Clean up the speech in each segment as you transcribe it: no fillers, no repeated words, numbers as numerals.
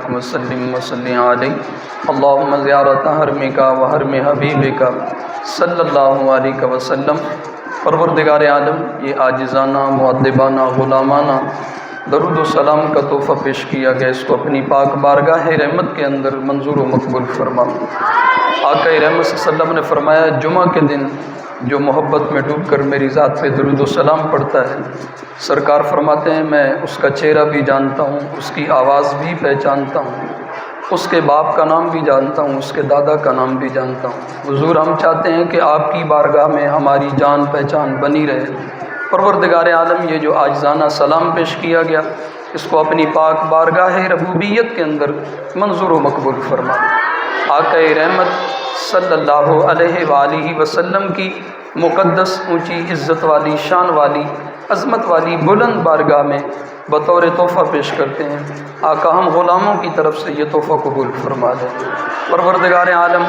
وسلم وصلی علیہ اللہم زیارت حرمک و حرم حبیبک صلی اللہ علیہ وسلم۔ پروردگار عالم، یہ عاجزانہ، مؤدبانہ، غلامانہ درود و سلام کا تحفہ پیش کیا گیا، اس کو اپنی پاک بارگاہ رحمت کے اندر منظور و مقبول فرما۔ آقا رحمت صلی اللہ علیہ وسلم نے فرمایا، جمعہ کے دن جو محبت میں ڈوب کر میری ذات پہ درود و سلام پڑھتا ہے، سرکار فرماتے ہیں میں اس کا چہرہ بھی جانتا ہوں، اس کی آواز بھی پہچانتا ہوں، اس کے باپ کا نام بھی جانتا ہوں، اس کے دادا کا نام بھی جانتا ہوں۔ حضور، ہم چاہتے ہیں کہ آپ کی بارگاہ میں ہماری جان پہچان بنی رہے۔ پروردگار عالم، یہ جو عاجزانہ سلام پیش کیا گیا، اس کو اپنی پاک بارگاہ ربوبیت کے اندر منظور و مقبول فرما۔ آقا رحمت صلی اللہ علیہ وآلہ وسلم کی مقدس، اونچی، عزت والی، شان والی، عظمت والی بلند بارگاہ میں بطور تحفہ پیش کرتے ہیں۔ آقا، ہم غلاموں کی طرف سے یہ تحفہ قبول فرما دیں۔ پروردگار عالم،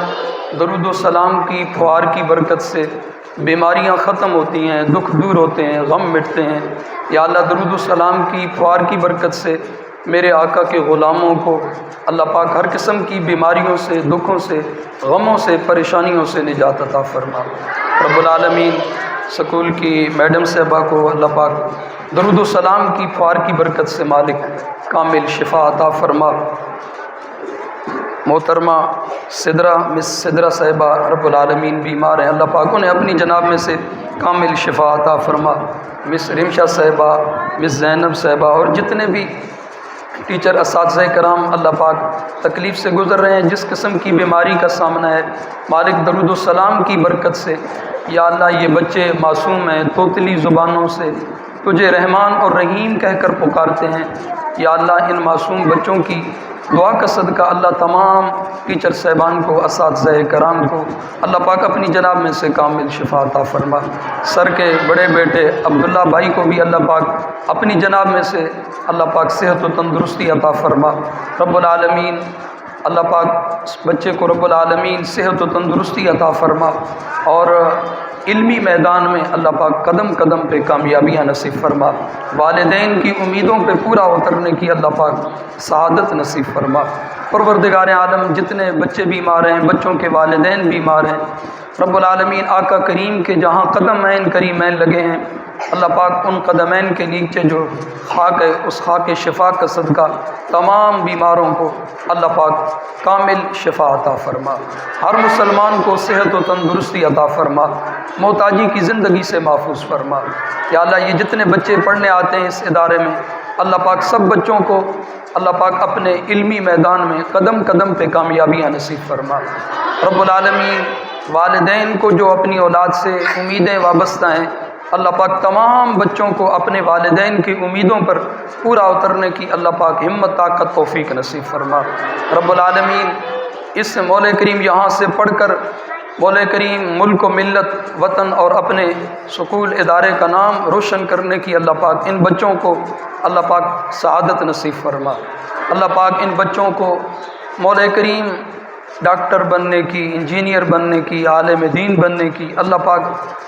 درود و سلام کی پھوار کی برکت سے بیماریاں ختم ہوتی ہیں، دکھ دور ہوتے ہیں، غم مٹتے ہیں۔ یا اللہ، درود و سلام کی پھوار کی برکت سے میرے آقا کے غلاموں کو اللہ پاک ہر قسم کی بیماریوں سے، دکھوں سے، غموں سے، پریشانیوں سے نجات عطا فرما۔ رب العالمین، سکول کی میڈم صاحبہ کو اللہ پاک درود و سلام کی پھوار کی برکت سے مالک کامل شفا عطا فرما۔ محترمہ مس سدرہ صاحبہ رب العالمین بیمار ہیں، اللہ پاک انہیں اپنی جناب میں سے کامل شفا عطا فرما۔ مس رمشا صاحبہ، مس زینب صاحبہ اور جتنے بھی ٹیچر اساتذہ کرام اللہ پاک تکلیف سے گزر رہے ہیں، جس قسم کی بیماری کا سامنا ہے، مالک درود و سلام کی برکت سے یا اللہ یہ بچے معصوم ہیں، توتلی زبانوں سے تجھے رحمان اور رحیم کہہ کر پکارتے ہیں۔ یا اللہ، ان معصوم بچوں کی دعا کا صدقہ اللہ تمام ٹیچر صاحبان کو، اساتذہ کرام کو اللہ پاک اپنی جناب میں سے کامل شفا عطا فرما۔ سر کے بڑے بیٹے عبداللہ بھائی کو بھی اللہ پاک اپنی جناب میں سے اللہ پاک صحت و تندرستی عطا فرما۔ رب العالمین، اللہ پاک اس بچے کو رب العالمین صحت و تندرستی عطا فرما، اور علمی میدان میں اللہ پاک قدم قدم پہ کامیابیاں نصیب فرما۔ والدین کی امیدوں پہ پورا اترنے کی اللہ پاک سعادت نصیب فرما۔ پروردگار عالم، جتنے بچے بیمار ہیں، بچوں کے والدین بیمار ہیں، رب العالمین آقا کریم کے جہاں قدمین کریمین لگے ہیں، اللہ پاک ان قدمین کے نیچے جو خاک ہے، اس خاک شفا کا صدقہ تمام بیماروں کو اللہ پاک کامل شفا عطا فرما۔ ہر مسلمان کو صحت و تندرستی عطا فرما، محتاجی کی زندگی سے محفوظ فرما۔ یا اللہ، یہ جتنے بچے پڑھنے آتے ہیں اس ادارے میں، اللہ پاک سب بچوں کو اللہ پاک اپنے علمی میدان میں قدم قدم پہ کامیابیاں نصیب فرما۔ رب العالمین، والدین کو جو اپنی اولاد سے امیدیں وابستہ ہیں، اللہ پاک تمام بچوں کو اپنے والدین کی امیدوں پر پورا اترنے کی اللہ پاک ہمت، طاقت، توفیق نصیب فرما۔ رب العالمین، اس مولا کریم یہاں سے پڑھ کر مولا کریم ملک و ملت، وطن اور اپنے سکول ادارے کا نام روشن کرنے کی اللہ پاک ان بچوں کو اللہ پاک سعادت نصیب فرما۔ اللہ پاک ان بچوں کو مولا کریم ڈاکٹر بننے کی، انجینئر بننے کی، عالم دین بننے کی اللہ پاک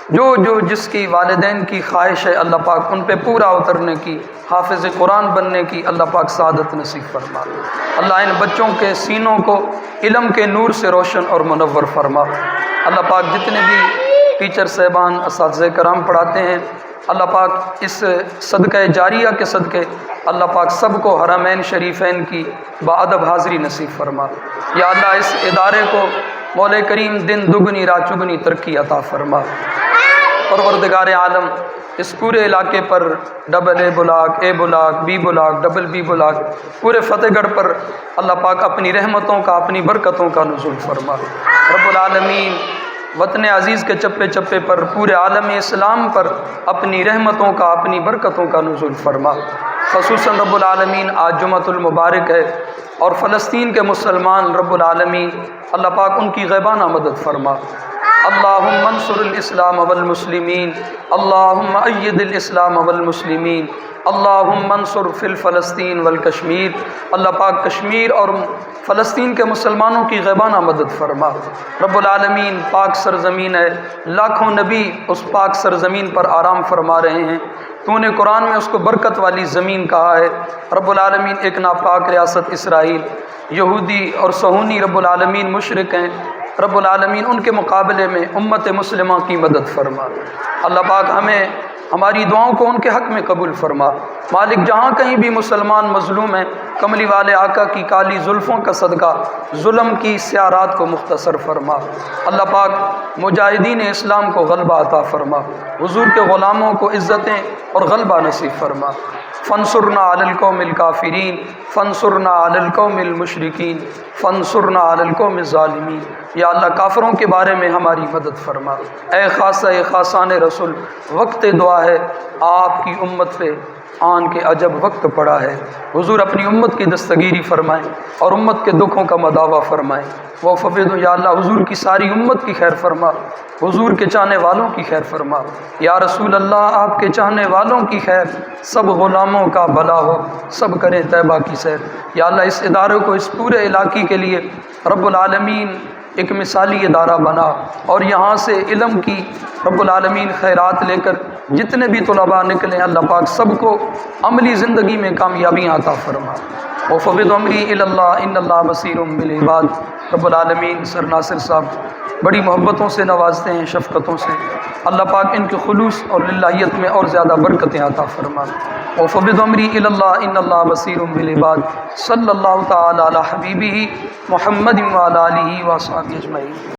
جو جس کی والدین کی خواہش ہے، اللہ پاک ان پہ پورا اترنے کی، حافظ قرآن بننے کی اللہ پاک سعادت نصیب فرما۔ اللہ ان بچوں کے سینوں کو علم کے نور سے روشن اور منور فرما۔ اللہ پاک جتنے بھی ٹیچر صاحبان، اساتذہ کرام پڑھاتے ہیں، اللہ پاک اس صدقہ جاریہ کے صدقے اللہ پاک سب کو حرمین شریفین کی باادب حاضری نصیب فرما۔ یا اللہ، اس ادارے کو مولا کریم دن دگنی رات چگنی ترقی عطا فرما۔ پروردگار عالم، اس پورے علاقے پر double A block, A block, B block, double B block, پورے فتح گڑھ پر اللہ پاک اپنی رحمتوں کا، اپنی برکتوں کا نزول فرما۔ رب العالمین، وطن عزیز کے چپے چپے پر، پورے عالم اسلام پر اپنی رحمتوں کا، اپنی برکتوں کا نزول فرما۔ خصوصاً رب العالمین آج جمعۃ المبارک ہے، اور فلسطین کے مسلمان رب العالمین اللہ پاک ان کی غیبانہ مدد فرما۔ اللہم انصر الاسلام والمسلمین، اللہم اید الاسلام والمسلمین، اللہم انصر فی الفلسطین والکشمیر۔ اللہ پاک کشمیر اور فلسطین کے مسلمانوں کی غیبانہ مدد فرما۔ رب العالمین پاک سرزمین ہے، لاکھوں نبی اس پاک سرزمین پر آرام فرما رہے ہیں، تو نے قرآن میں اس کو برکت والی زمین کہا ہے۔ رب العالمین ایک ناپاک ریاست اسرائیل، یہودی اور صہیونی رب العالمین مشرک ہیں، رب العالمین ان کے مقابلے میں امت مسلمہ کی مدد فرما۔ اللہ پاک ہمیں ہماری دعاؤں کو ان کے حق میں قبول فرما۔ مالک جہاں کہیں بھی مسلمان مظلوم ہیں، کملی والے آقا کی کالی زلفوں کا صدقہ ظلم کی سیارات کو مختصر فرما۔ اللہ پاک مجاہدین اسلام کو غلبہ عطا فرما، حضور کے غلاموں کو عزتیں اور غلبہ نصیب فرما۔ فانصرنا علی القوم الکافرین، فانصرنا علی القوم المشرکین، فانصرنا علی القوم الظالمین۔ یا اللہ کافروں کے بارے میں ہماری مدد فرما۔ اے خاصہ خاصان رسول، وقت دعا ہے، آپ کی امت پہ آن کے عجب وقت پڑا ہے۔ حضور اپنی امت کی دستگیری فرمائیں اور امت کے دکھوں کا مداوع فرمائیں۔ وہ فوید یا اللہ حضور کی ساری امت کی خیر فرما، حضور کے چاہنے والوں کی خیر فرما۔ یا رسول اللہ آپ کے چاہنے والوں کی خیر، سب غلاموں کا بھلا ہو، سب کریں طیبہ کی سیر۔ یا اللہ اس ادارے کو، اس پورے علاقے کے لیے رب العالمین ایک مثالی ادارہ بنا، اور یہاں سے علم کی رب العالمین خیرات لے کر جتنے بھی طلباء نکلیں، اللہ پاک سب کو عملی زندگی میں کامیابی عطا فرما۔ وفوض امری الی اللہ ان اللہ بصیر بالعباد۔ رب العالمین سر ناصر صاحب بڑی محبتوں سے نوازتے ہیں، شفقتوں سے، اللہ پاک ان کے خلوص اور للہیت میں اور زیادہ برکتیں عطا فرما۔ وفوض امری الی اللہ ان اللہ بصیر بالعباد۔ صلی اللہ تعالی علی حبیبہ محمد وعلی آلہ وصحبہ اجمعین۔